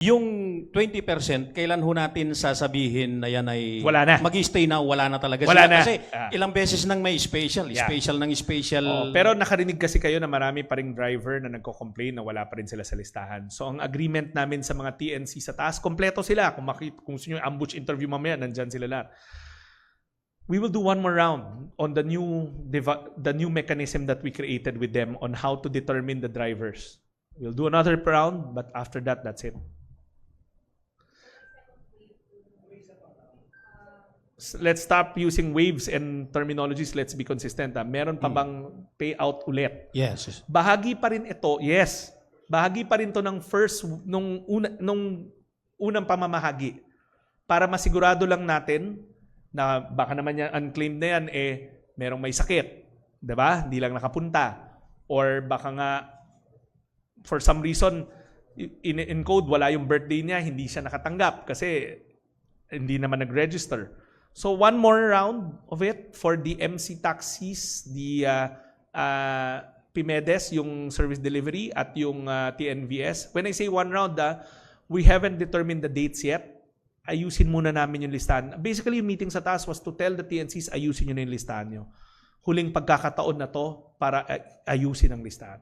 Yung 20%, kailan ho natin sasabihin na yan ay Wala na. mag-stay na, wala na talaga Wala sila? na. Kasi Ah. ilang beses nang may special, Yeah. special ng special. Pero nakarinig kasi kayo na marami pa ring driver na nagko-complain na wala pa rin sila sa listahan. So ang agreement namin sa mga TNC sa taas, kompleto sila. Kung gusto nyo yung ambush interview mamaya, nandyan sila lahat. We will do one more round on the new mechanism that we created with them on how to determine the drivers. We'll do another round, but after that, that's it. Let's stop using waves and terminologies. Let's be consistent. Meron pa bang payout ulit? Yes. Bahagi pa rin ito. Yes. Bahagi pa rin to ng nung unang pamamahagi. Para masigurado lang natin na baka naman yan unclaimed na yan merong may sakit. 'Di ba? Hindi lang nakapunta. Or baka nga for some reason in code wala yung birthday niya, hindi siya nakatanggap kasi hindi naman nag-register. So one more round of it for the MC taxis, the PIMEDES, yung service delivery, at yung TNVS. When I say one round, we haven't determined the dates yet. Ayusin muna namin yung listahan. Basically, yung meeting sa taas was to tell the TNCs, ayusin nyo na yung listahan nyo. Huling pagkakataon na to para ayusin ang listahan.